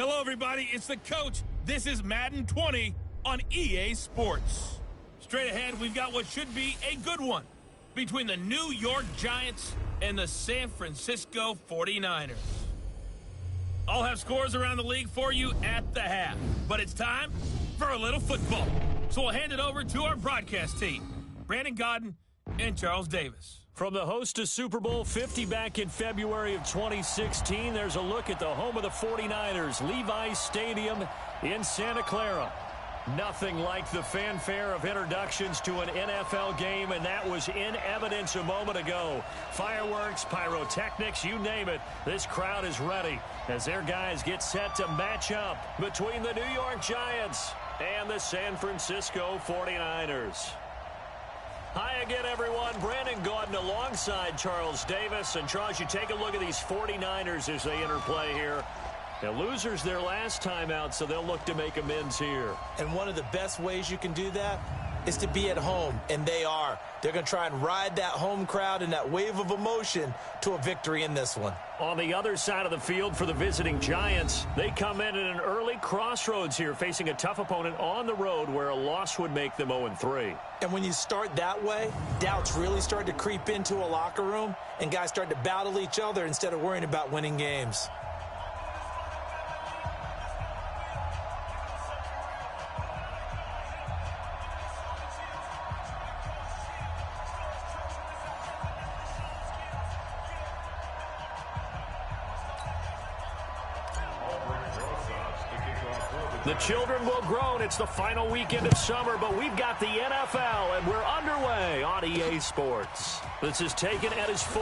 Hello, everybody. It's the coach. This is Madden 20 on EA Sports. Straight ahead, we've got what should be a good one between the New York Giants and the San Francisco 49ers. I'll have scores around the league for you at the half, but it's time for a little football. So we'll hand it over to our broadcast team, Brandon Godden and Charles Davis. From the host to Super Bowl 50 back in February of 2016, there's a look at the home of the 49ers, Levi's Stadium in Santa Clara. Nothing like the fanfare of introductions to an NFL game, and that was in evidence a moment ago. Fireworks, pyrotechnics, you name it. This crowd is ready as their guys get set to match up between the New York Giants and the San Francisco 49ers. Hi again, everyone. Brandon Gaudin alongside Charles Davis. And, Charles, you take a look at these 49ers as they interplay here. Now, losers their last time out, so they'll look to make amends here. And one of the best ways you can do that is to be at home, and they are. They're going to try and ride that home crowd and that wave of emotion to a victory in this one. On the other side of the field for the visiting Giants, they come in at an early crossroads here, facing a tough opponent on the road where a loss would make them 0-3. And when you start that way, doubts really start to creep into a locker room, and guys start to battle each other instead of worrying about winning games. The children will grow, and it's the final weekend of summer, but we've got the NFL, and we're underway on EA Sports. This is taken at his 4.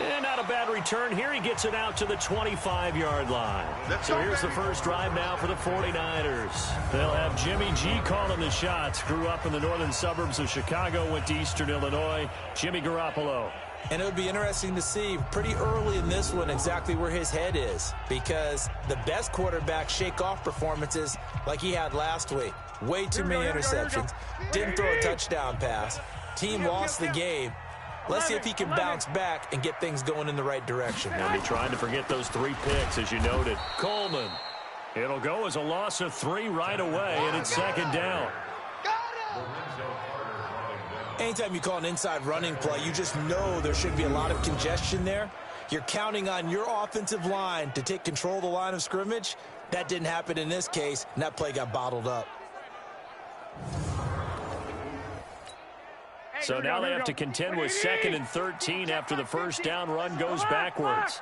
And not a bad return here. He gets it out to the 25-yard line. So here's the first drive now for the 49ers. They'll have Jimmy G calling the shots. Grew up in the northern suburbs of Chicago, went to Eastern Illinois. Jimmy Garoppolo. And it would be interesting to see pretty early in this one exactly where his head is, because the best quarterbacks shake off performances like he had last week. Way too many interceptions. Didn't throw a touchdown pass. Team lost the game. Let's see if he can bounce back and get things going in the right direction. They'll be trying to forget those 3 picks, as you noted. Coleman. It'll go as a loss of 3 right away, and it's second down. Anytime you call an inside running play, you just know there should be a lot of congestion there. You're counting on your offensive line to take control of the line of scrimmage. That didn't happen in this case, and that play got bottled up. So now they have to contend with 2nd and 13 after the first down run goes backwards.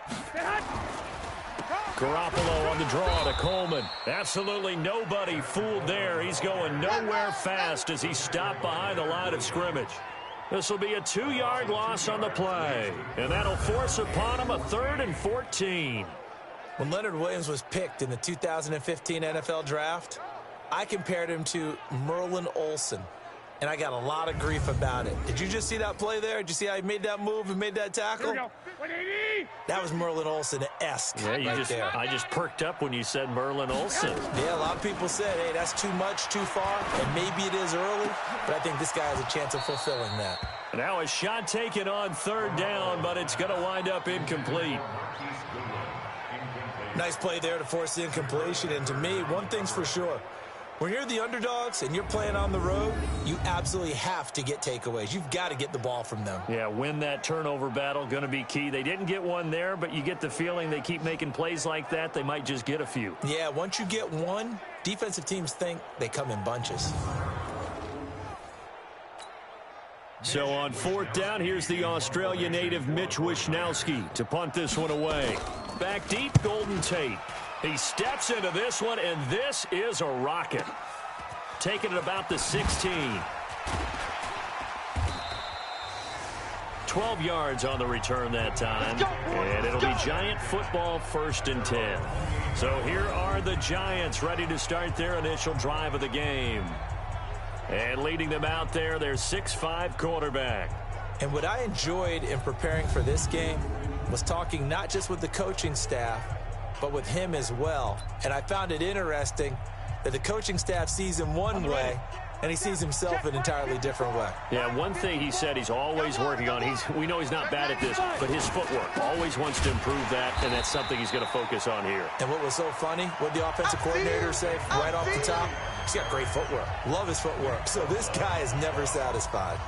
Garoppolo on the draw to Coleman. Absolutely nobody fooled there. He's going nowhere fast as he stopped behind the line of scrimmage. This will be a 2-yard loss on the play, and that'll force upon him a 3rd and 14. When Leonard Williams was picked in the 2015 NFL Draft, I compared him to Merlin Olsen, and I got a lot of grief about it. Did you just see that play there? Did you see how he made that move and made that tackle? That was Merlin Olsen-esque. Yeah, I just perked up when you said Merlin Olsen. Yeah, a lot of people said, hey, that's too much, too far, and maybe it is early, but I think this guy has a chance of fulfilling that. Now a shot taken on 3rd down, but it's going to wind up incomplete. Nice play there to force the incompletion, and to me, one thing's for sure. When you're the underdogs and you're playing on the road, you absolutely have to get takeaways. You've got to get the ball from them. Yeah, win that turnover battle, going to be key. They didn't get one there, but you get the feeling they keep making plays like that, they might just get a few. Yeah, once you get one, defensive teams think they come in bunches. So on 4th down, here's the Australia native Mitch Wishnowsky to punt this one away. Back deep, Golden Tate. He steps into this one, and this is a rocket. Taking it about the 16. 12 yards on the return that time. And it'll be Giant football 1st and 10. So here are the Giants ready to start their initial drive of the game. And leading them out there, their 6'5" quarterback. And what I enjoyed in preparing for this game was talking not just with the coaching staff, but with him as well. And I found it interesting that the coaching staff sees him one way and he sees himself an entirely different way. Yeah, one thing he said he's always working on, we know he's not bad at this, but his footwork, always wants to improve that, and that's something he's going to focus on here. And what was so funny, what the offensive coordinator say right off the top, he's got great footwork. Love his footwork. So this guy is never satisfied.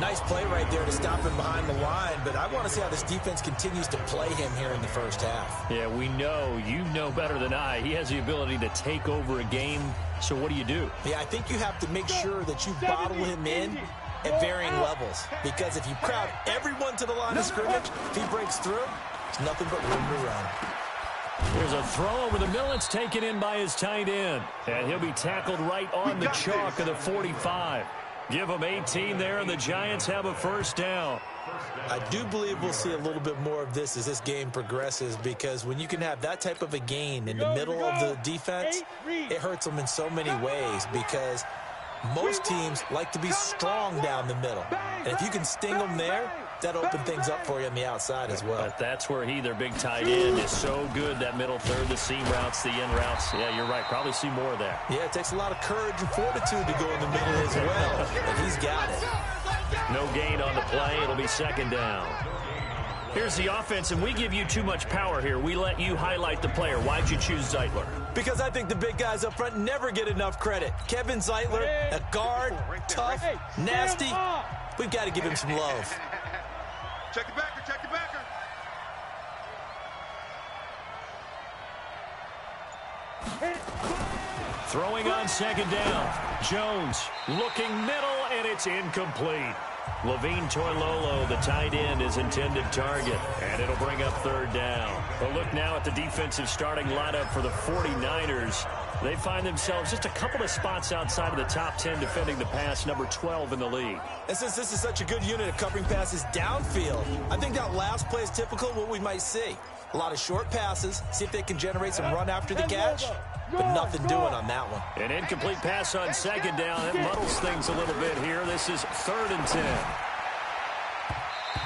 Nice play right there to stop him behind the line, but I want to see how this defense continues to play him here in the first half. Yeah, we know, you know better than I, he has the ability to take over a game, so what do you do? Yeah, I think you have to make sure that you bottle him in at varying levels, because if you crowd everyone to the line of scrimmage, if he breaks through, there's nothing but room to run. There's a throw over the middle. It's taken in by his tight end, and he'll be tackled right on the chalk of the 45. Give them 18 there, and the Giants have a first down. I do believe we'll see a little bit more of this as this game progresses, because when you can have that type of a gain in the middle of the defense, it hurts them in so many ways, because most teams like to be strong down the middle. And if you can sting them there, that open things up for you on the outside as well. But that's where their big tight end, is so good, that middle third, the seam routes, the in routes. Yeah, you're right. Probably see more of that. Yeah, it takes a lot of courage and fortitude to go in the middle as well, but he's got it. No gain on the play. It'll be second down. Here's the offense, and we give you too much power here. We let you highlight the player. Why'd you choose Zeitler? Because I think the big guys up front never get enough credit. Kevin Zeitler, a guard, tough, nasty. We've got to give him some love. Check the backer, check the backer. Throwing on second down. Jones looking middle, and it's incomplete. Levine Toilolo, the tight end, is intended target, and it'll bring up third down. A look now at the defensive starting lineup for the 49ers. They find themselves just a couple of spots outside of the top 10 defending the pass, number 12 in the league. And since this is such a good unit of covering passes downfield, I think that last play is typical of what we might see. A lot of short passes, see if they can generate some run after the catch, but nothing doing on that one. An incomplete pass on second down. It muddles things a little bit here. This is 3rd and 10.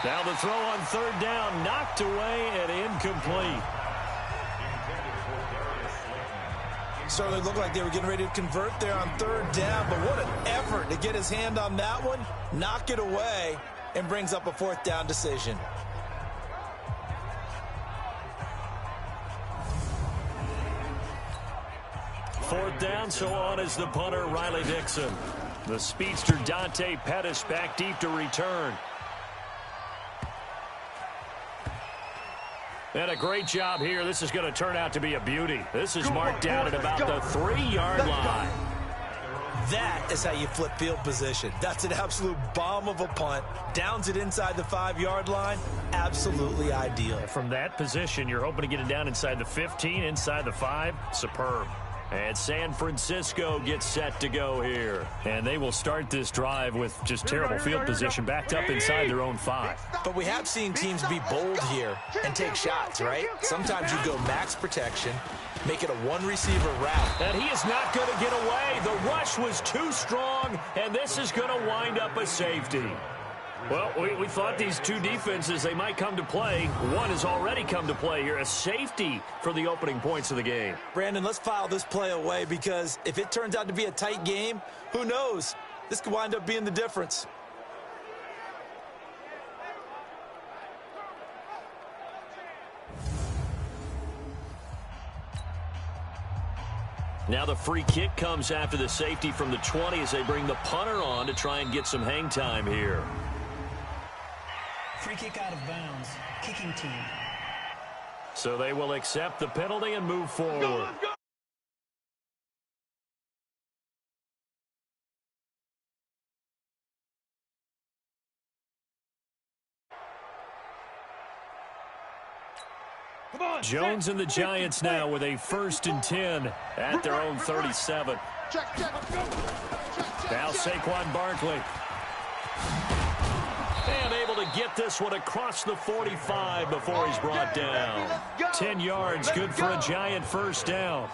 Now the throw on third down, knocked away and incomplete. Certainly looked like they were getting ready to convert there on third down, but what an effort to get his hand on that one, knock it away, and brings up a 4th down decision. Fourth down, so on is the punter, Riley Dixon. The speedster, Dante Pettis, back deep to return. And a great job here. This is going to turn out to be a beauty. This is marked down at about the 3-yard line. That is how you flip field position. That's an absolute bomb of a punt. Downs it inside the 5-yard line. Absolutely ideal. From that position, you're hoping to get it down inside the 15, inside the 5. Superb. And San Francisco gets set to go here. And they will start this drive with just terrible field position, backed up inside their own 5. But we have seen teams be bold here and take shots, right? Sometimes you go max protection, make it a one-receiver route. And he is not going to get away. The rush was too strong, and this is going to wind up a safety. Well, we thought these two defenses, they might come to play. One has already come to play here, a safety for the opening points of the game. Brandon, let's file this play away, because if it turns out to be a tight game, who knows? This could wind up being the difference. Now the free kick comes after the safety from the 20 as they bring the punter on to try and get some hang time here. Free kick out of bounds. Kicking team. So they will accept the penalty and move forward. Jones and the Giants now with a 1st and 10 at their own 37. Now Saquon Barkley. And able to get this one across the 45 before he's brought down. 10 yards, good for a Giant first down.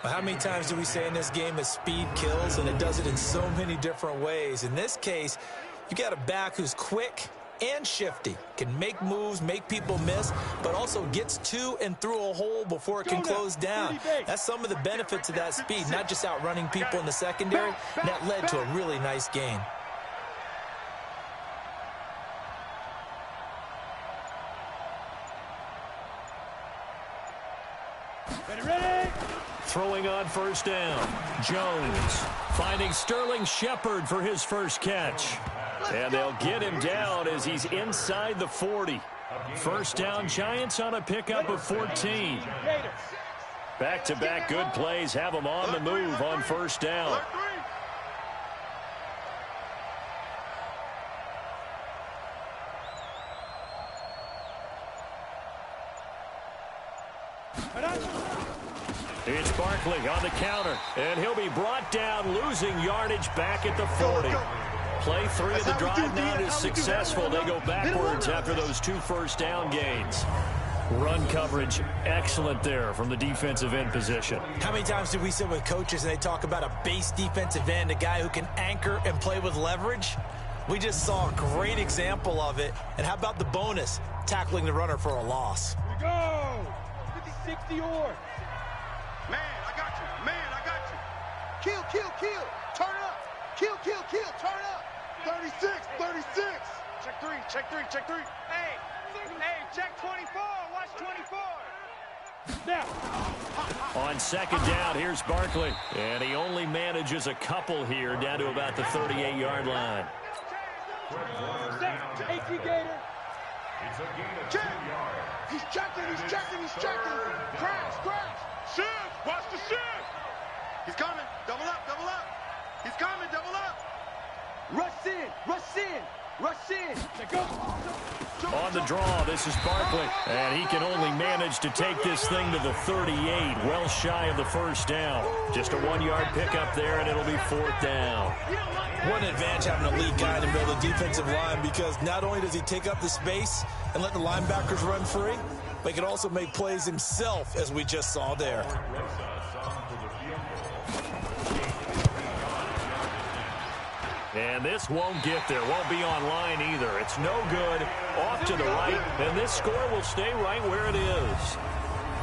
How many times do we say in this game that speed kills, and it does it in so many different ways? In this case, you got a back who's quick and shifty. Can make moves, make people miss, but also gets to and through a hole before it can close down. That's some of the benefits of that speed, not just outrunning people in the secondary. That led to a really nice gain. Throwing on first down. Jones finding Sterling Shepard for his first catch. And they'll get him down as he's inside the 40. First down, Giants on a pickup of 14. Back-to-back good plays have them on the move on first down. It's Barkley on the counter, and he'll be brought down, losing yardage back at the 40. Play 3 of the drive now is successful. They go backwards after those 2 first down gains. Run coverage, excellent there from the defensive end position. How many times do we sit with coaches and they talk about a base defensive end, a guy who can anchor and play with leverage? We just saw a great example of it. And how about the bonus, tackling the runner for a loss? Here we go. 50-60 or. Man, I got you. Man, I got you. Kill, kill, kill. Turn up. Kill, kill, kill. Turn up. 36, 36. Check 3, check 3, check 3. Hey, check 24. Watch 24. Now. On second down, here's Barkley. And he only manages a couple here down to about the 38-yard line. Gator. Check. He's checking, he's checking, he's checking. Crash, crash. Shift. Watch the shift. He's coming. Double up, double up. He's coming, double up. Rush in, rush in, rush in. On the draw, this is Barkley. And he can only manage to take this thing to the 38, well shy of the first down. Just a 1-yard pickup there, and it'll be 4th down. What an advantage having a lead guy in the middle of the defensive line, because not only does he take up the space and let the linebackers run free, but he can also make plays himself, as we just saw there. And this won't get there, won't be online either. It's no good, off to the right, and this score will stay right where it is.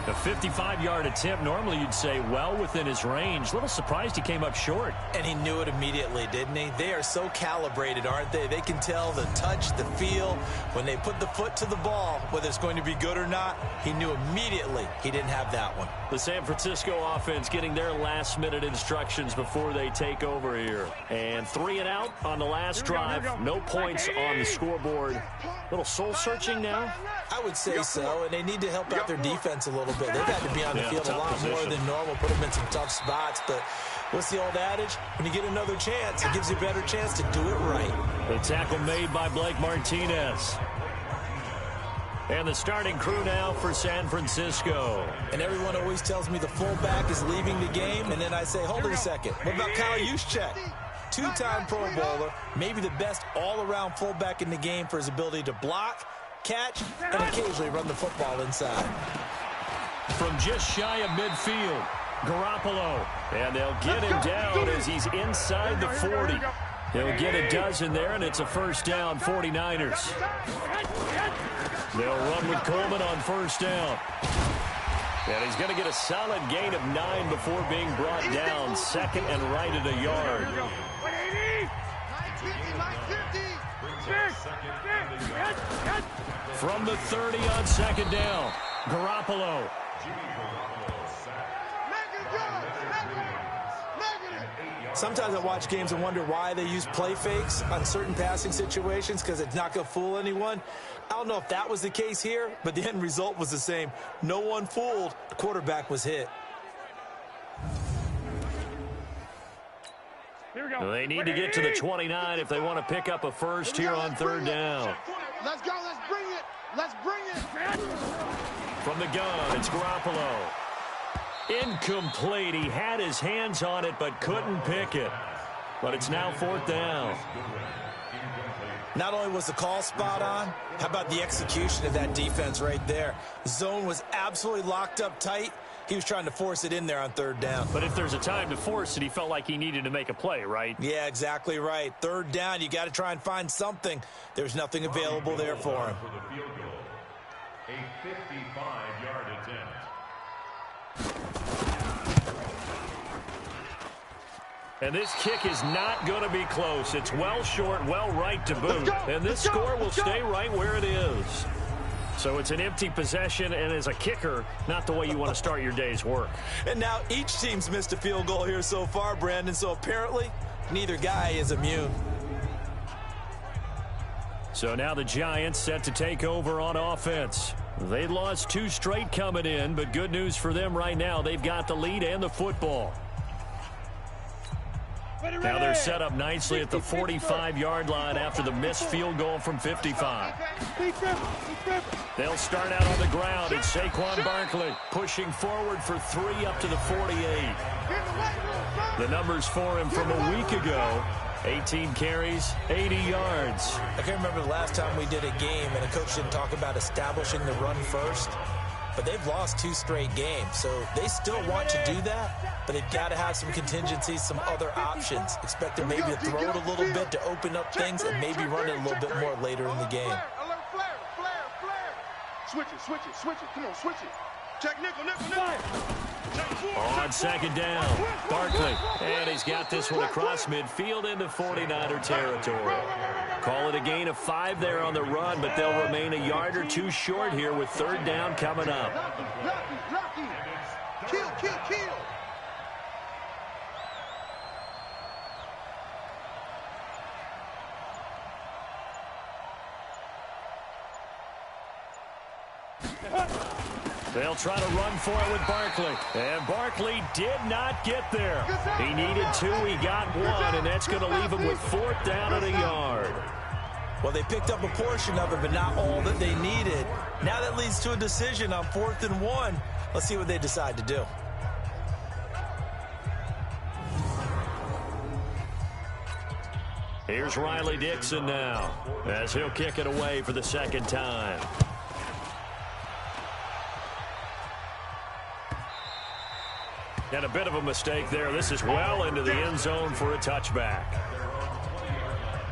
A 55-yard attempt, normally you'd say well within his range. A little surprised he came up short. And he knew it immediately, didn't he? They are so calibrated, aren't they? They can tell the touch, the feel. When they put the foot to the ball, whether it's going to be good or not, he knew immediately he didn't have that one. The San Francisco offense getting their last-minute instructions before they take over here. And 3 and out on the last drive. No points on the scoreboard. Little soul-searching now? I would say so, and they need to help out their defense a little bit. They've had to be on the field a lot more than normal, put them in some tough spots. But what's the old adage? When you get another chance, it gives you a better chance to do it right. The tackle made by Blake Martinez. And the starting crew now for San Francisco. And everyone always tells me the fullback is leaving the game, and then I say, hold it a second. What about Kyle Juszczyk? 2-time Pro Bowler, maybe the best all-around fullback in the game for his ability to block, catch, and occasionally run the football inside. From just shy of midfield, Garoppolo. And they'll get him down as he's inside the 40. He'll get a dozen there, and it's a first down, 49ers. They'll run with Coleman on first down. And he's going to get a solid gain of 9 before being brought down. Second and right at a yard. 180. From the 30 on second down, Garoppolo. Sometimes I watch games and wonder why they use play fakes on certain passing situations, because it's not going to fool anyone. I don't know if that was the case here, but the end result was the same. No one fooled. The quarterback was hit. Here we go. They need to get to the 29 if they want to pick up a first here on third down. Let's go. Let's bring it. Let's bring it. From the gun, it's Garoppolo. Incomplete. He had his hands on it but couldn't pick it. But it's now 4th down. Not only was the call spot on, how about the execution of that defense right there? Zone was absolutely locked up tight. He was trying to force it in there on third down. But if there's a time to force it, he felt like he needed to make a play, right? Yeah, exactly right. Third down, you got to try and find something. There's nothing available there for him. For the field goal, a 55-yard attempt. And this kick is not going to be close. It's well short, well right to boot. And this score will stay right where it is. So it's an empty possession, and as a kicker, not the way you want to start your day's work. And now each team's missed a field goal here so far, Brandon, so apparently neither guy is immune. So now the Giants set to take over on offense. They lost 2 straight coming in, but good news for them right now. They've got the lead and the football. Now they're set up nicely at the 45-yard line after the missed field goal from 55. They'll start out on the ground. It's Saquon Barkley pushing forward for 3 up to the 48. The numbers for him from a week ago: 18 carries, 80 yards. I can't remember the last time we did a game and a coach didn't talk about establishing the run first. But they've lost 2 straight games, so they still want to do that, but they've got to have some contingencies, some other options. Expect them maybe to throw it a little bit to open up things and maybe run it a little bit more later in the game. Switch it. Come on, switch it. Check nickel. On second down, Barkley, and he's got this one across midfield into 49er territory. Call it a gain of 5 there on the run, but they'll remain a yard or 2 short here with third down coming up. Lucky. Kill. They'll try to run for it with Barkley. And Barkley did not get there. He needed 2, he got 1, and that's going to leave him with 4th down and a yard. Well, they picked up a portion of it, but not all that they needed. Now that leads to a decision on 4th and 1. Let's see what they decide to do. Here's Riley Dixon now, as he'll kick it away for the second time. And a bit of a mistake there. This is well into the end zone for a touchback.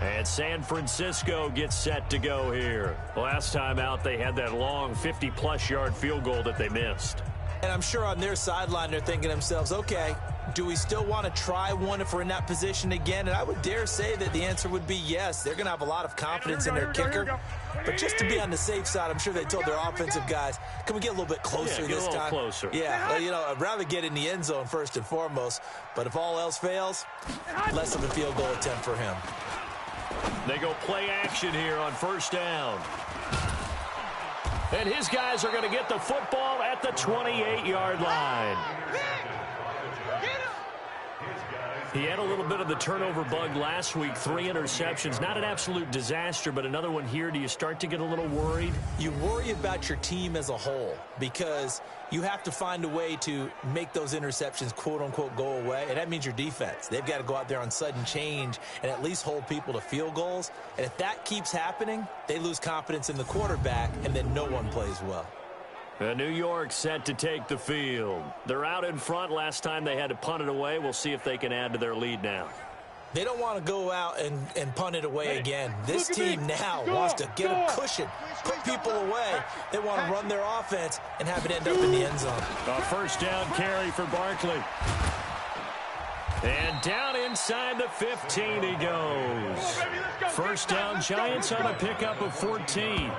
And San Francisco gets set to go here. Last time out, they had that long 50-plus yard field goal that they missed. And I'm sure on their sideline, they're thinking to themselves, okay, do we still want to try one if we're in that position again? And I would dare say that the answer would be yes. They're going to have a lot of confidence in their kicker. But just to be on the safe side, I'm sure they told their offensive guys, can we get a little bit closer this time? Get a little closer. Yeah, you know, I'd rather get in the end zone first and foremost. But if all else fails, less of a field goal attempt for him. They go play action here on first down. And his guys are going to get the football at the 28-yard line. He had a little bit of the turnover bug last week, 3 interceptions. Not an absolute disaster, but another one here. Do you start to get a little worried? You worry about your team as a whole because you have to find a way to make those interceptions, quote-unquote, go away, and that means your defense. They've got to go out there on sudden change and at least hold people to field goals. And if that keeps happening, they lose confidence in the quarterback, and then no one plays well. New York set to take the field. They're out in front. Last time they had to punt it away. We'll see if they can add to their lead now. They don't want to go out and punt it away again. This team now wants to get a cushion, put people away. They want to run their offense and have it end up in the end zone. A first down carry for Barkley. And down inside the 15 he goes. First down, Giants on a pickup of 14.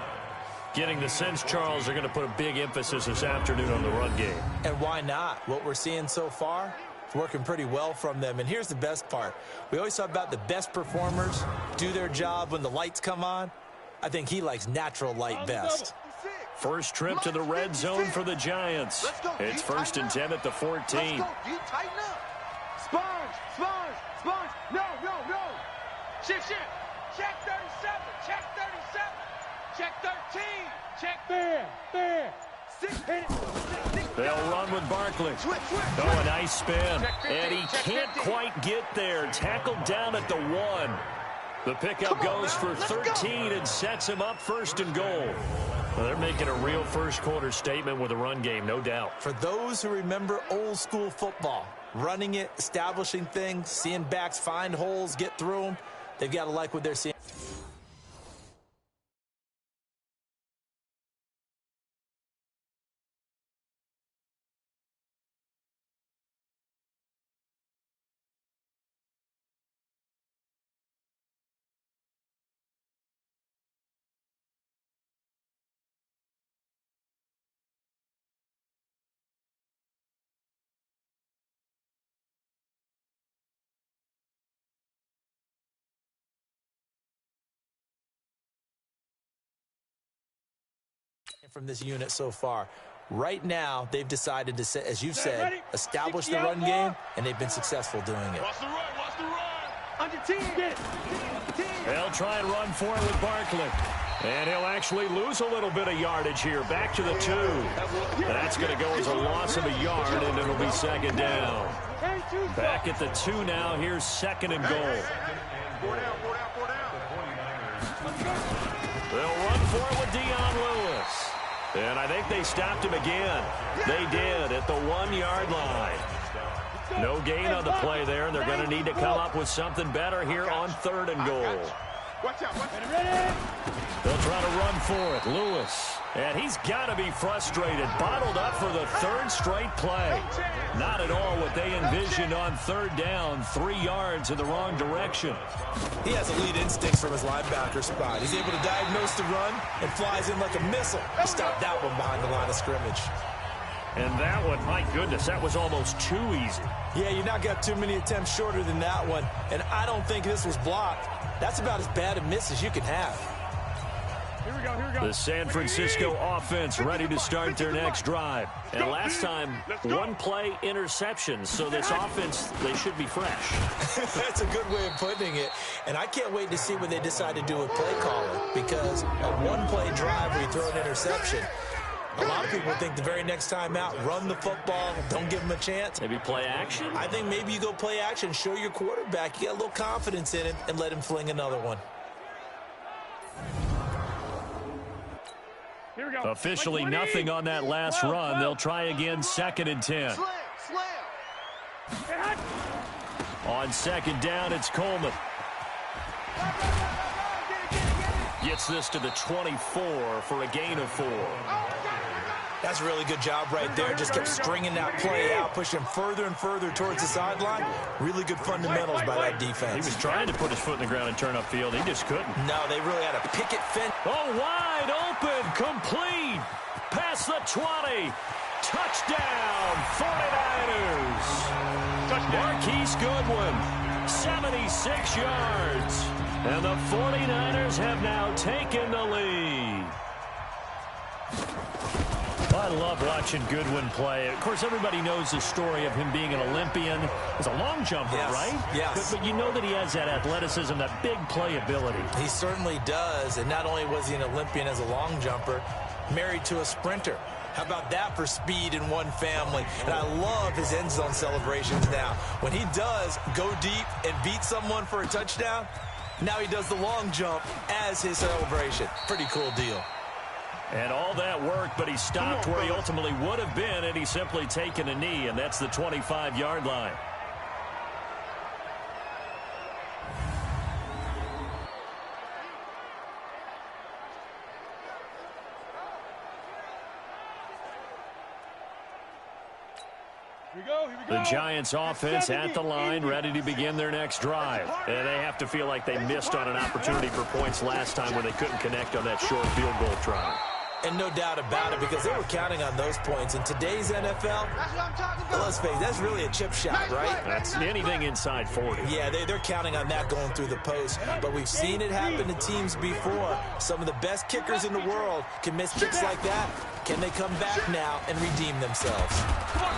Getting the sense, Charles, they're going to put a big emphasis this afternoon on the run game. And why not? What we're seeing so far, it's working pretty well from them. And here's the best part. We always talk about the best performers do their job when the lights come on. I think he likes natural light best. First trip to the red zone for the Giants. It's first and 10 at the 14. Tighten up. Sponge. No. Shift. Check 37. Check 37. Check 13. Check there. 6. They'll run with Barkley. Oh, a nice spin. And he can't quite get there. Tackled down at the 1. The pickup goes for 13 and sets him up first and goal. Well, they're making a real first-quarter statement with a run game, no doubt. For those who remember old-school football, running it, establishing things, seeing backs find holes, get through them, they've got to like what they're seeing. From this unit so far. Right now, they've decided to, as you've said, establish the run game, and they've been successful doing it. Watch the run, watch the run. On your team. They'll try and run for it with Barkley. And he'll actually lose a little bit of yardage here. Back to the 2. That's going to go as a loss of a yard, and it'll be second down. Back at the 2 now. Here's second and goal. 4 down, 4 down, 4 down. They'll run for it with Dion Lewis. And I think they stopped him again. They did at the 1-yard line. No gain on the play there, and they're going to need to come up with something better here on 3rd and goal. Watch out, watch out. They'll try to run for it. Lewis. And he's got to be frustrated. Bottled up for the 3rd straight play. Not at all what they envisioned on 3rd down. 3 yards in the wrong direction. He has elite instincts from his linebacker spot. He's able to diagnose the run and flies in like a missile. He stopped that one behind the line of scrimmage. And that one, my goodness, that was almost too easy. Yeah, you not got too many attempts shorter than that one. And I don't think this was blocked. That's about as bad a miss as you can have. Here we go, here we go. The San Francisco offense ready to start their next drive. And last time, 1-play interception. So this offense, they should be fresh. That's a good way of putting it. And I can't wait to see what they decide to do with play calling. Because a 1-play drive where you throw an interception, a lot of people think the very next time out, run the football, don't give them a chance. Maybe play action? I think maybe you go play action, show your quarterback, you get a little confidence in him, and let him fling another one. Here we go. Officially nothing on that last run. They'll try again, 2nd and 10. Slam. On 2nd down, it's Coleman. Gets this to the 24 for a gain of 4. That's a really good job right there. Just kept stringing that play out, pushing further and further towards the sideline. Really good fundamentals by that defense. He was trying to put his foot in the ground and turn upfield. He just couldn't. No, they really had a picket fence. Oh, wide open, complete. Past the 20. Touchdown, 49ers. Marquise Goodwin, 76 yards. And the 49ers have now taken the lead. I love watching Goodwin play. Of course, everybody knows the story of him being an Olympian. He's a long jumper, yes, right? Yes. But you know that he has that athleticism, that big playability. He certainly does. And not only was he an Olympian as a long jumper, married to a sprinter. How about that for speed in one family? And I love his end zone celebrations now. When he does go deep and beat someone for a touchdown, now he does the long jump as his celebration. Pretty cool deal. And all that worked, but he stopped where he ultimately would have been, and he's simply taken a knee, and that's the 25-yard line. The Giants offense at the line, ready to begin their next drive. And they have to feel like they missed on an opportunity for points last time when they couldn't connect on that short field goal try. And no doubt about it, because they were counting on those points. In today's NFL, let's face it, that's really a chip shot, right? That's anything inside 40. Yeah, they're counting on that going through the post. But we've seen it happen to teams before. Some of the best kickers in the world can miss kicks like that. Can they come back now and redeem themselves?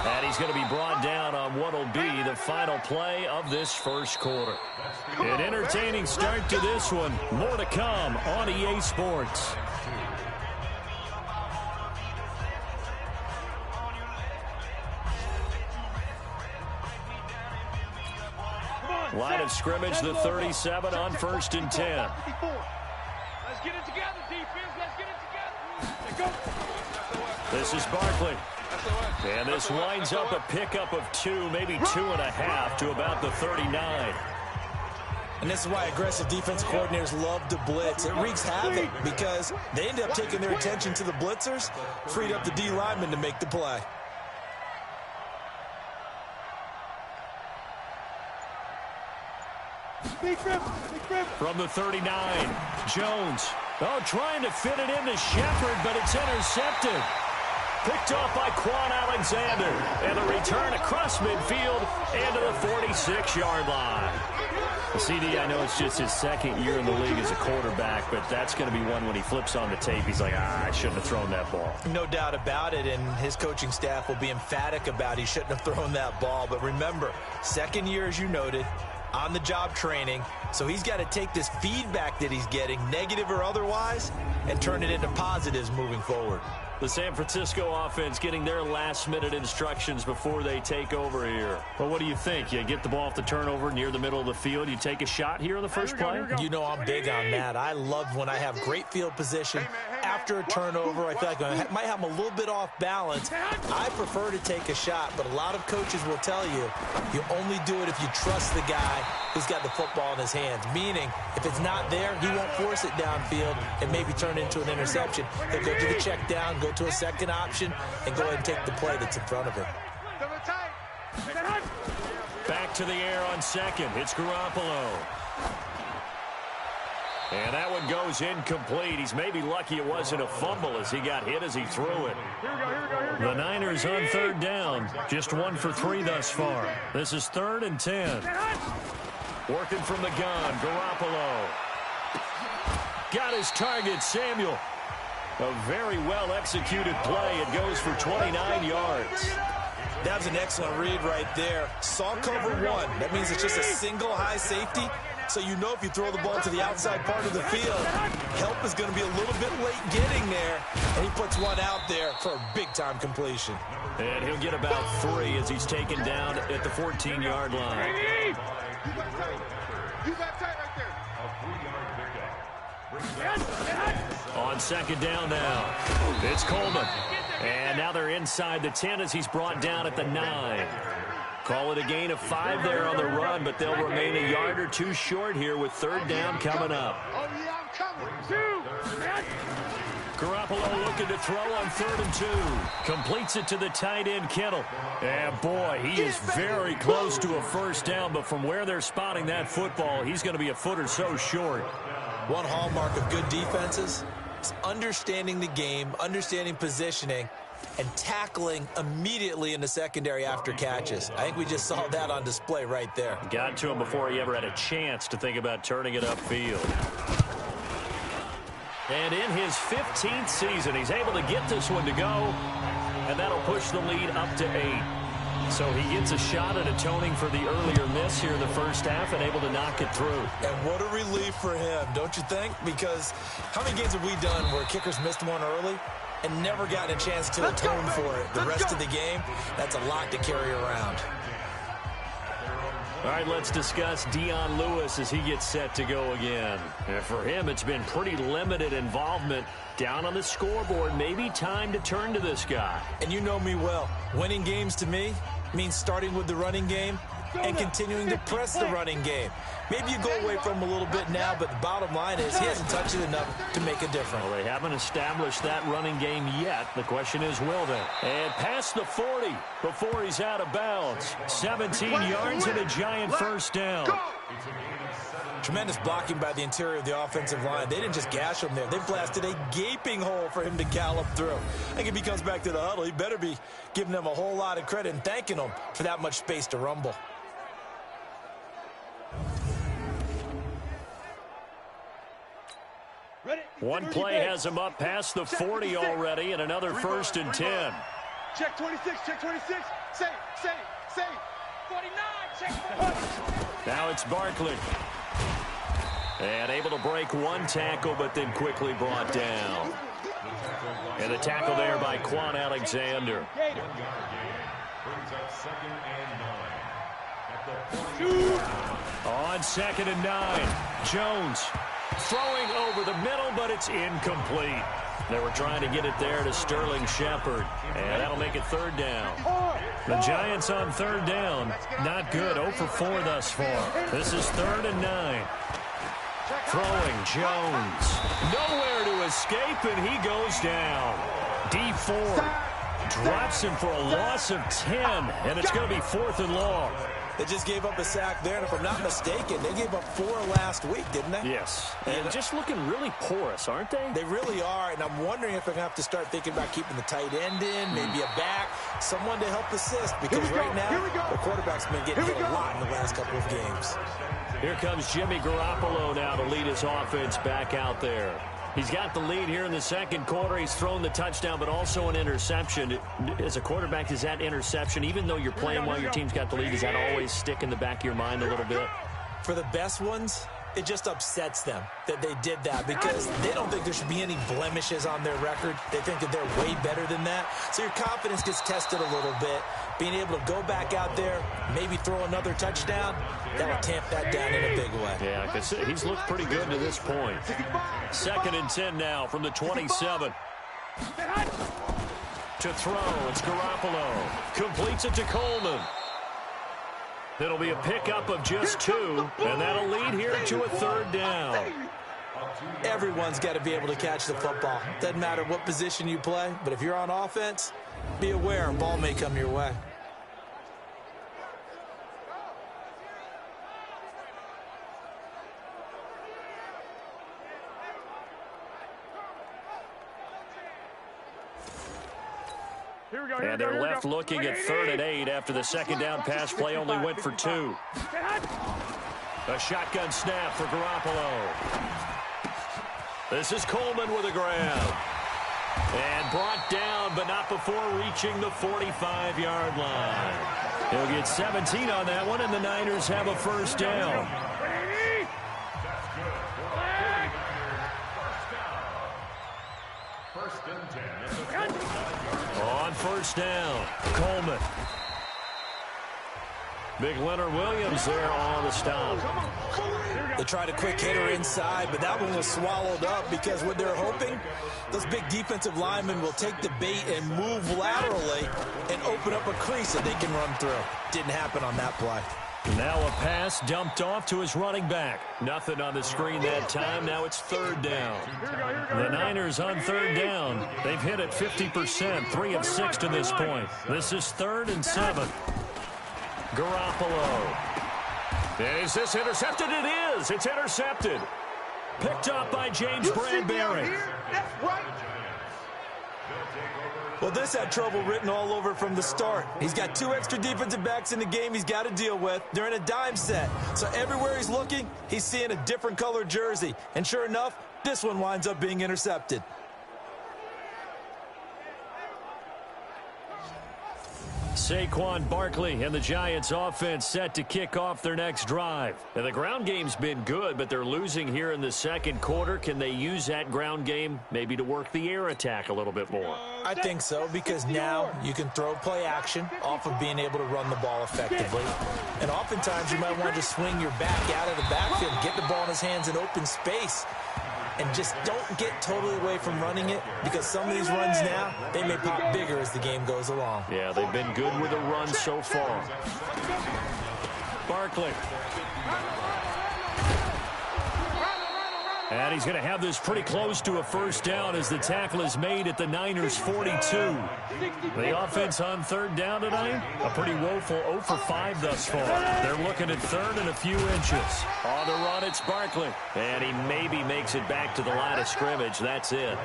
And he's going to be brought down on what will be the final play of this first quarter. An entertaining start to this one. More to come on EA Sports. Line of scrimmage, the 37 on 1st and 10. Let's get it together, defense. Let's get it together. This is Barkley. And this winds up a pickup of 2, maybe 2.5 to about the 39. And this is why aggressive defense coordinators love to blitz. It wreaks havoc because they end up taking their attention to the blitzers, freed up the D lineman to make the play. From the 39, Jones. Oh, trying to fit it into Shepard, but it's intercepted. Picked off by Quan Alexander. And the return across midfield and to the 46-yard line. CD, I know it's just his second year in the league as a quarterback, but that's going to be one when he flips on the tape. He's like, I shouldn't have thrown that ball. No doubt about it, and his coaching staff will be emphatic about he shouldn't have thrown that ball. But remember, second year, as you noted, on-the-job training, so he's got to take this feedback that he's getting, negative or otherwise, and turn it into positives moving forward. The San Francisco offense getting their last-minute instructions before they take over here. Well, what do you think? You get the ball off the turnover near the middle of the field. You take a shot here on the first play? You know I'm big on that. I love when I have great field position after a turnover. I feel like I might have them a little bit off balance. I prefer to take a shot, but a lot of coaches will tell you, you only do it if you trust the guy who's got the football in his hands. Meaning, if it's not there, he won't force it downfield and maybe turn it into an interception. He'll go to the check down, go to a second option, and go ahead and take the play that's in front of him. Back to the air on second. It's Garoppolo. And that one goes incomplete. He's maybe lucky it wasn't a fumble as he got hit as he threw it. The Niners on third down. Just 1 for 3 thus far. This is 3rd and 10. Working from the gun, Garoppolo. Got his target, Samuel. A very well-executed play. It goes for 29 yards. That was an excellent read right there. Saw cover 1. That means it's just a single high safety. So you know if you throw the ball to the outside part of the field, help is going to be a little bit late getting there. And he puts one out there for a big-time completion. And he'll get about 3 as he's taken down at the 14-yard line. You got tight right there. On second down now, it's Coleman. And now they're inside the 10 as he's brought down at the 9. Call it a gain of 5 there on the run, but they'll remain a yard or 2 short here with third down coming up. Oh, yeah, I'm coming. Garoppolo looking to throw on 3rd and 2. Completes it to the tight end, Kittle. And boy, he is very close to a first down, but from where they're spotting that football, he's going to be a foot or so short. One hallmark of good defenses is understanding the game, understanding positioning, and tackling immediately in the secondary after catches. I think we just saw that on display right there. Got to him before he ever had a chance to think about turning it upfield. And in his 15th season, he's able to get this one to go, and that'll push the lead up to 8. So he gets a shot at atoning for the earlier miss here in the first half and able to knock it through. And what a relief for him, don't you think? Because how many games have we done where kickers missed one early and never gotten a chance to atone for it the rest of the game? That's a lot to carry around. All right, let's discuss Dion Lewis as he gets set to go again. And for him, it's been pretty limited involvement down on the scoreboard. Maybe time to turn to this guy. And you know me well. Winning games to me means starting with the running game and continuing to press the running game. Maybe you go away from him a little bit now, but the bottom line is he hasn't touched it enough to make a difference. Well, they haven't established that running game yet. The question is, will they? And past the 40 before he's out of bounds. 17 yards and a giant first down. Tremendous blocking by the interior of the offensive line. They didn't just gash him there. They blasted a gaping hole for him to gallop through. I think if he comes back to the huddle, he better be giving them a whole lot of credit and thanking them for that much space to rumble. One play has him up past the 40 already, and another 1st and 10. Check 26, check 26. Say, 49, check 49. Now it's Barkley. And able to break one tackle, but then quickly brought down. And the tackle there by Quan Alexander. On 2nd and 9, Jones throwing over the middle, but it's incomplete. They were trying to get it there to Sterling Shepard, and that'll make it third down. The Giants on third down. Not good. 0 for 4 thus far. This is 3rd and 9. Throwing Jones. Nowhere to escape, and he goes down. D Ford drops him for a loss of 10, and it's going to be 4th and long. They just gave up a sack there, and if I'm not mistaken, they gave up 4 last week, didn't they? Yes. And just looking really porous, aren't they? They really are, and I'm wondering if they're going to have to start thinking about keeping the tight end in, maybe a back, someone to help assist, because right now, the quarterback's been getting hit a lot in the last couple of games. Here comes Jimmy Garoppolo now to lead his offense back out there. He's got the lead here in the second quarter. He's thrown the touchdown, but also an interception. As a quarterback, is that interception, even though you're playing while your team's got the lead, does that always stick in the back of your mind a little bit? For the best ones, it just upsets them that they did that because they don't think there should be any blemishes on their record. They think that they're way better than that. So your confidence gets tested a little bit. Being able to go back out there, maybe throw another touchdown, that'll tamp that down in a big way. Yeah, because he's looked pretty good to this point. 2nd and 10 now from the 27. To throw, it's Garoppolo. Completes it to Coleman. It'll be a pickup of just 2, and that'll lead here to a 3rd down. Everyone's got to be able to catch the football. Doesn't matter what position you play, but if you're on offense, be aware a ball may come your way. And they're left looking at 3rd and 8 after the second down pass play only went for 2. A shotgun snap for Garoppolo. This is Coleman with a grab. And brought down, but not before reaching the 45-yard line. He'll get 17 on that one, and the Niners have a first down. On first down, Coleman. Big Leonard Williams there on the stop. They tried a quick hitter inside, but that one was swallowed up because what they're hoping, those big defensive linemen will take the bait and move laterally and open up a crease that they can run through. Didn't happen on that play. Now a pass dumped off to his running back. Nothing on the screen that time. Now it's 3rd down. The Niners on 3rd down. They've hit it 50%, 3 of 6 to this point. This is 3rd and 7. Garoppolo. Is this intercepted? It is. It's intercepted. Picked up by James Bradbury. Well, this had trouble written all over from the start. He's got 2 extra defensive backs in the game he's got to deal with. They're in a dime set. So everywhere he's looking, he's seeing a different color jersey. And sure enough, this one winds up being intercepted. Saquon Barkley and the Giants offense set to kick off their next drive. And the ground game's been good, but they're losing here in the second quarter. Can they use that ground game maybe to work the air attack a little bit more? I think so, because now you can throw play action off of being able to run the ball effectively. And oftentimes you might want to just swing your back out of the backfield, get the ball in his hands in open space. And just don't get totally away from running it, because some of these runs now, they may pop bigger as the game goes along. Yeah, they've been good with the run so far. Barkley. And he's going to have this pretty close to a first down as the tackle is made at the Niners' 42. The offense on 3rd down tonight, a pretty woeful 0 for 5 thus far. They're looking at 3rd and a few inches. On the run, it's Barkley. And he maybe makes it back to the line of scrimmage. That's it.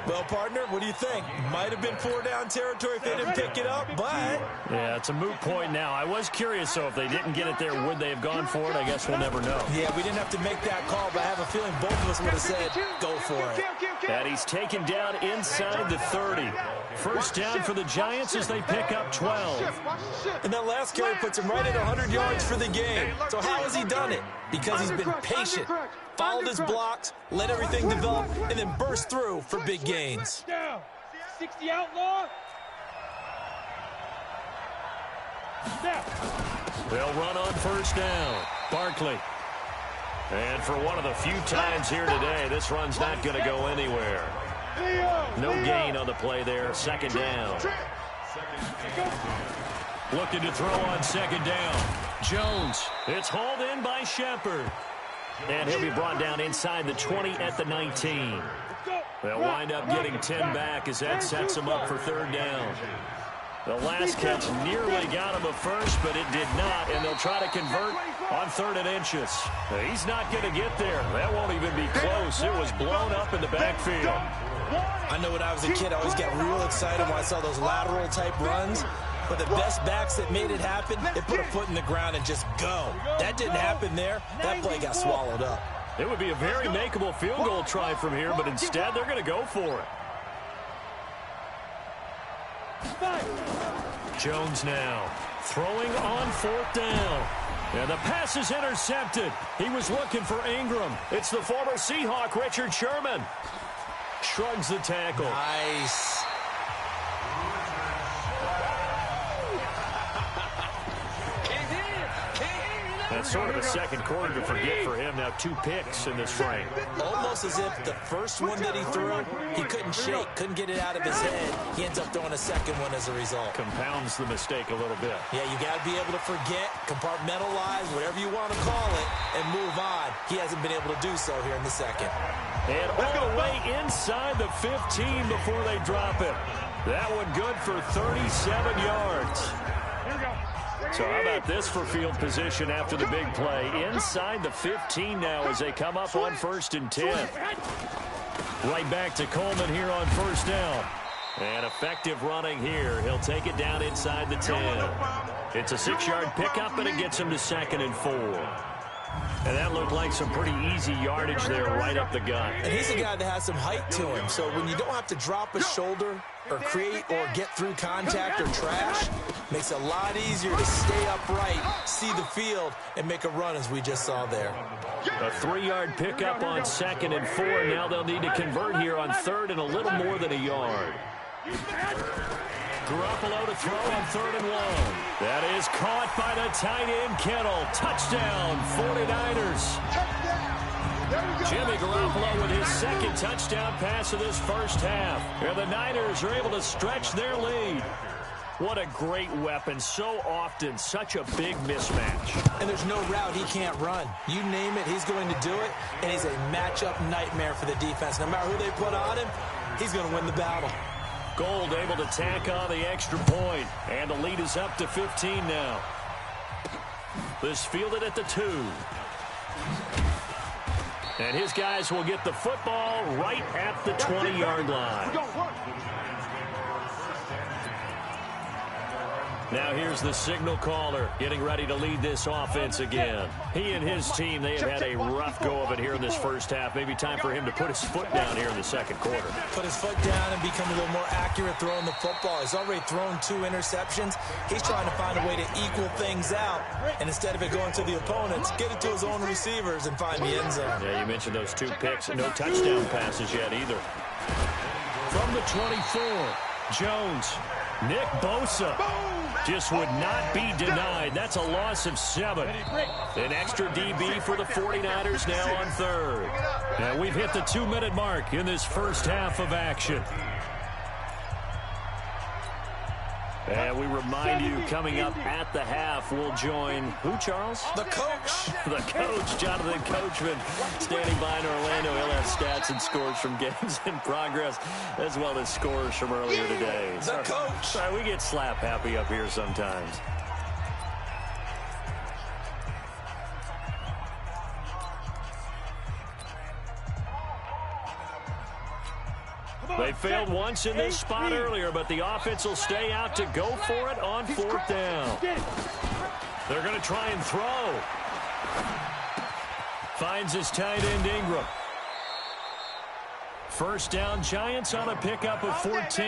Well, partner, what do you think? Might have been 4-down territory if they didn't pick it up, but... Yeah, it's a moot point now. I was curious, though, if they didn't get it there, would they have gone for it? I guess we'll never know. Yeah, we didn't have to make that call, but I have a feeling both of us would have said, go for it. And he's taken down inside the 30. First down for the Giants as they pick up 12. And that last carry puts him right at 100 yards for the game. So how has he done it? Because he's been patient, followed his blocks, let everything develop, and then burst through for big gains. 60 outlaw. They'll run on first down. Barkley. And for one of the few times here today, this run's not going to go anywhere. No gain on the play there. Second down. Looking to throw on second down. Jones. It's hauled in by Shepard. And he'll be brought down inside the 20 at the 19. They'll wind up getting 10 back as that sets them up for third down. The last catch nearly got him a first, but it did not, and they'll try to convert on 3rd and inches. He's not going to get there. That won't even be close. It was blown up in the backfield. I know when I was a kid, I always got real excited when I saw those lateral-type runs. But the best backs that made it happen, they put a foot in the ground and just go. That didn't happen there. That play got swallowed up. It would be a very makeable field goal try from here, but instead they're going to go for it. Jones now throwing on 4th down. And the pass is intercepted. He was looking for Ingram. It's the former Seahawk, Richard Sherman. Shrugs the tackle. Nice. That's sort of a second quarter to forget for him. Now 2 picks in this frame. Almost as if the first one that he threw, he couldn't shake, couldn't get it out of his head. He ends up throwing a second one as a result. Compounds the mistake a little bit. Yeah, you got to be able to forget, compartmentalize, whatever you want to call it, and move on. He hasn't been able to do so here in the second. And all the way inside the 15 before they drop it. That one good for 37 yards. Here we go. So how about this for field position after the big play? Inside the 15 now as they come up on 1st and 10. Right back to Coleman here on 1st down. And effective running here. He'll take it down inside the 10. It's a 6-yard pickup, and it gets him to 2nd and 4. And that looked like some pretty easy yardage there right up the gut. And he's a guy that has some height to him. So when you don't have to drop a shoulder or create or get through contact or trash, makes it a lot easier to stay upright, see the field, and make a run as we just saw there. A 3-yard pickup on 2nd and 4. Now they'll need to convert here on 3rd and a little more than a yard. Garoppolo to throw on 3rd and 1. That is caught by the tight end, Kittle. Touchdown, 49ers. Jimmy Garoppolo with his 2nd touchdown pass of this first half. And the Niners are able to stretch their lead. What a great weapon. So often, such a big mismatch. And there's no route he can't run. You name it, he's going to do it. And he's a matchup nightmare for the defense. No matter who they put on him, he's going to win the battle. Gold able to tack on the extra point. And the lead is up to 15 now. This fielded at the 2. And his guys will get the football right at the 20-yard line. Now here's the signal caller getting ready to lead this offense again. He and his team, they have had a rough go of it here in this first half. Maybe time for him to put his foot down here in the second quarter. Put his foot down and become a little more accurate throwing the football. He's already thrown 2 interceptions. He's trying to find a way to equal things out. And instead of it going to the opponents, get it to his own receivers and find the end zone. Yeah, you mentioned those 2 picks and no touchdown passes yet either. From the 24, Jones. Nick Bosa just would not be denied. That's a loss of 7. An extra DB for the 49ers now on 3rd. And we've hit the 2-minute mark in this first half of action. And we remind you, coming up at the half, we'll join who, Charles? The coach. The coach, Jonathan Coachman, standing by in Orlando. He'll have stats and scores from games in progress, as well as scores from earlier today. The coach. Sorry, we get slap happy up here sometimes. They failed once in this spot earlier, but the offense will stay out to go for it on 4th down. They're going to try and throw. Finds his tight end, Ingram. First down, Giants on a pickup of 14.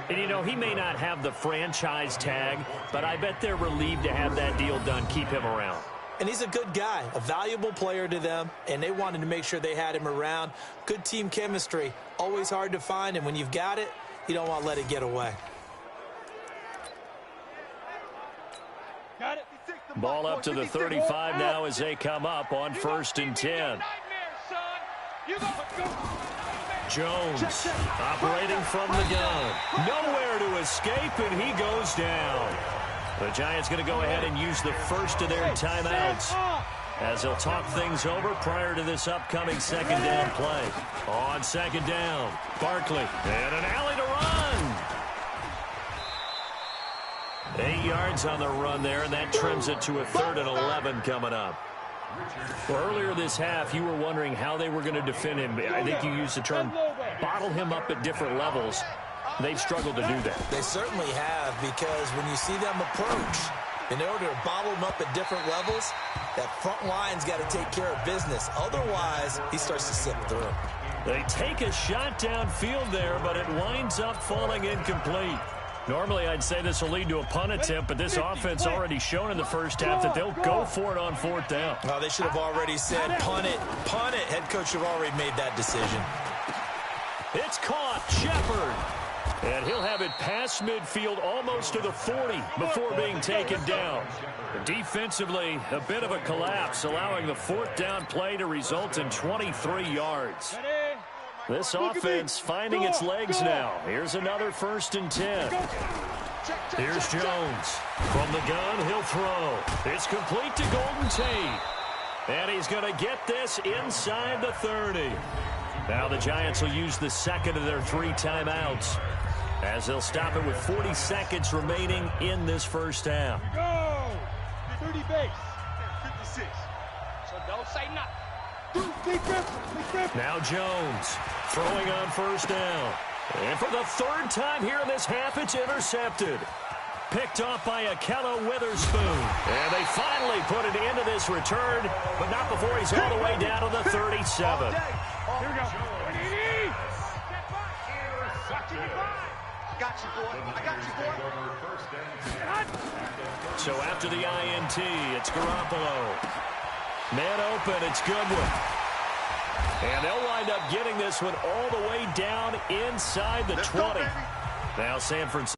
And, you know, he may not have the franchise tag, but I bet they're relieved to have that deal done, keep him around. And he's a good guy, a valuable player to them, and they wanted to make sure they had him around. Good team chemistry, always hard to find, and when you've got it, you don't want to let it get away. Ball up to the 35 now as they come up on 1st and 10. Jones operating from the gun. Nowhere to escape, and he goes down. The Giants going to go ahead and use the first of their timeouts as they'll talk things over prior to this upcoming 2nd down play. On 2nd down, Barkley, and an alley to run. 8 yards on the run there, and that trims it to a 3rd and 11 coming up. Well, earlier this half, you were wondering how they were going to defend him. I think you used the term bottle him up at different levels. They've struggled to do that. They certainly have, because when you see them approach, in order to bottle him up at different levels, that front line's got to take care of business. Otherwise, he starts to slip through. They take a shot downfield there, but it winds up falling incomplete. Normally, I'd say this will lead to a punt attempt, but this offense already shown in the first half that they'll go for it on 4th down. Well, they should have already said, punt it, punt it. Head coach should have already made that decision. It's caught, Shepard. And he'll have it past midfield almost to the 40 before being taken down. Defensively, a bit of a collapse, allowing the 4th down play to result in 23 yards. This offense finding its legs now. Here's another 1st and 10. Here's Jones. From the gun, he'll throw. It's complete to Golden Tate. And he's going to get this inside the 30. Now the Giants will use the 2nd of their 3 timeouts, as they'll stop it with 40 seconds remaining in this first half. Go! 30 base. 56. So don't say nothing. Now Jones throwing on 1st down. And for the 3rd time here in this half, it's intercepted. Picked off by Akello Witherspoon. And they finally put it into this return, but not before he's all the way down to the 37. Here we go. Got you, boy. I got you, boy. So after the INT, it's Garoppolo. Man open, it's Goodwin. And they'll wind up getting this one all the way down inside the 20. Now San Francisco.